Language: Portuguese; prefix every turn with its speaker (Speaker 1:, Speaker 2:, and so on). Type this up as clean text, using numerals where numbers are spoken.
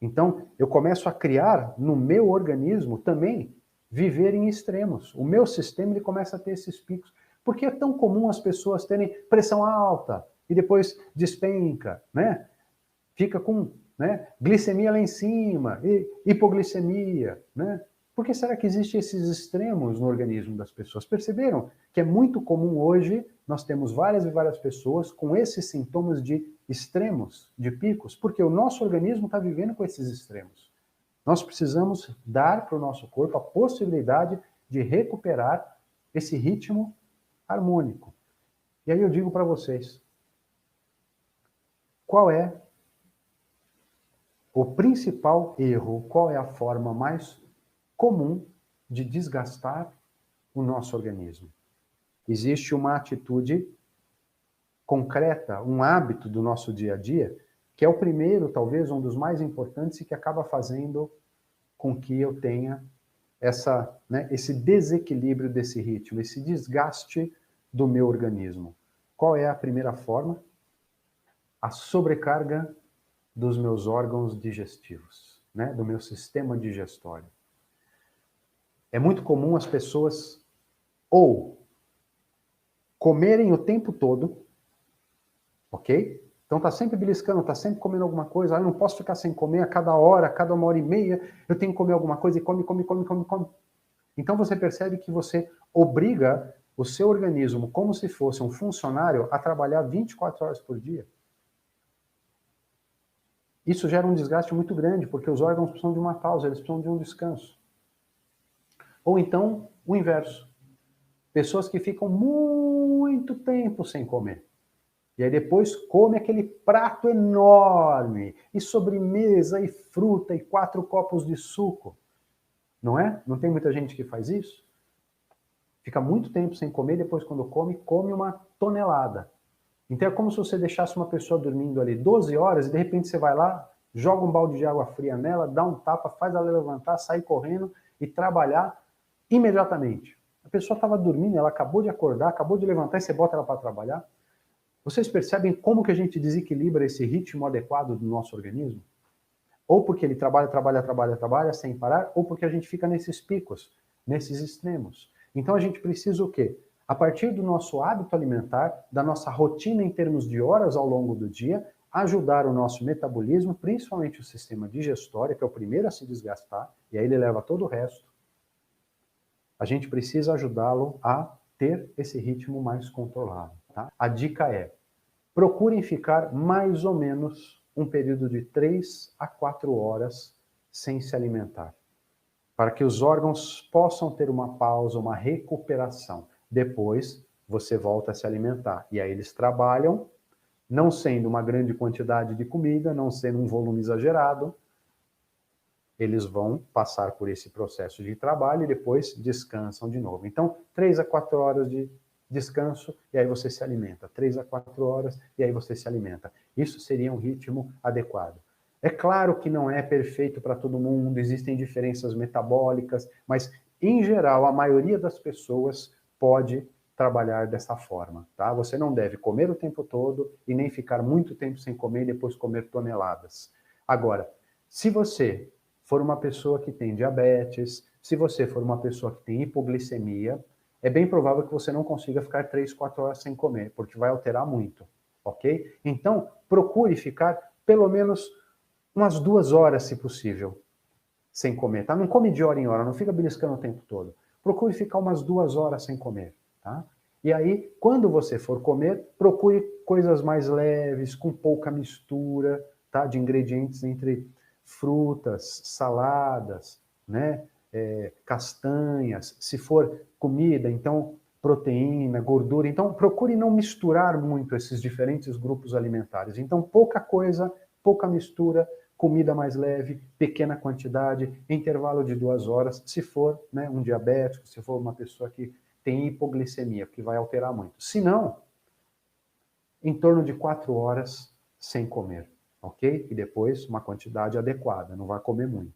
Speaker 1: Então, eu começo a criar no meu organismo também viver em extremos. O meu sistema ele começa a ter esses picos. Por que é tão comum as pessoas terem pressão alta e depois despenca, né? Fica com, né, glicemia lá em cima, e hipoglicemia, né? Por que será que existem esses extremos no organismo das pessoas? Perceberam que é muito comum hoje, nós temos várias e várias pessoas com esses sintomas de extremos, de picos, porque o nosso organismo está vivendo com esses extremos. Nós precisamos dar para o nosso corpo a possibilidade de recuperar esse ritmo harmônico. E aí eu digo para vocês, qual é o principal erro, qual é a forma mais comum de desgastar o nosso organismo? Existe uma atitude concreta, um hábito do nosso dia a dia, que é o primeiro, talvez, um dos mais importantes e que acaba fazendo com que eu tenha esse desequilíbrio desse ritmo, esse desgaste do meu organismo. Qual é a primeira forma? A sobrecarga dos meus órgãos digestivos, né? Do meu sistema digestório. É muito comum as pessoas ou comerem o tempo todo, ok? Então tá sempre beliscando, tá sempre comendo alguma coisa, eu não posso ficar sem comer a cada hora, a cada 1h30, eu tenho que comer alguma coisa e come. Então você percebe que você obriga o seu organismo, como se fosse um funcionário, a trabalhar 24 horas por dia. Isso gera um desgaste muito grande, porque os órgãos precisam de uma pausa, eles precisam de um descanso. Ou então, o inverso. Pessoas que ficam muito tempo sem comer. E aí depois come aquele prato enorme, e sobremesa, e fruta, e 4 copos de suco. Não é? Não tem muita gente que faz isso? Fica muito tempo sem comer, depois quando come, come uma tonelada. Então é como se você deixasse uma pessoa dormindo ali 12 horas, e de repente você vai lá, joga um balde de água fria nela, dá um tapa, faz ela levantar, sair correndo e trabalhar imediatamente. A pessoa estava dormindo, ela acabou de acordar, acabou de levantar e você bota ela para trabalhar. Vocês percebem como que a gente desequilibra esse ritmo adequado do nosso organismo? Ou porque ele trabalha sem parar, ou porque a gente fica nesses picos, nesses extremos. Então a gente precisa o quê? A partir do nosso hábito alimentar, da nossa rotina em termos de horas ao longo do dia, ajudar o nosso metabolismo, principalmente o sistema digestório, que é o primeiro a se desgastar, e aí ele leva todo o resto. A gente precisa ajudá-lo a ter esse ritmo mais controlado. Tá? A dica é, procurem ficar mais ou menos um período de 3 a 4 horas sem se alimentar, para que os órgãos possam ter uma pausa, uma recuperação. Depois, você volta a se alimentar. E aí eles trabalham, não sendo uma grande quantidade de comida, não sendo um volume exagerado, eles vão passar por esse processo de trabalho e depois descansam de novo. Então, 3 a 4 horas de descanso e aí você se alimenta. 3 a 4 horas e aí você se alimenta. Isso seria um ritmo adequado. É claro que não é perfeito para todo mundo, existem diferenças metabólicas, mas, em geral, a maioria das pessoas pode trabalhar dessa forma. Tá? Você não deve comer o tempo todo e nem ficar muito tempo sem comer e depois comer toneladas. Agora, se você for uma pessoa que tem diabetes, se você for uma pessoa que tem hipoglicemia, é bem provável que você não consiga ficar 3, 4 horas sem comer, porque vai alterar muito, ok? Então, procure ficar pelo menos umas 2 horas, se possível, sem comer, tá? Não come de hora em hora, não fica beliscando o tempo todo. Procure ficar umas 2 horas sem comer, tá? E aí, quando você for comer, procure coisas mais leves, com pouca mistura, tá? De ingredientes entre frutas, saladas, né? Castanhas, se for comida, então proteína, gordura. Então, procure não misturar muito esses diferentes grupos alimentares. Então, pouca coisa, pouca mistura, comida mais leve, pequena quantidade, intervalo de 2 horas, se for, né, um diabético, se for uma pessoa que tem hipoglicemia, que vai alterar muito. Se não, em torno de 4 horas sem comer, ok? E depois uma quantidade adequada, não vai comer muito.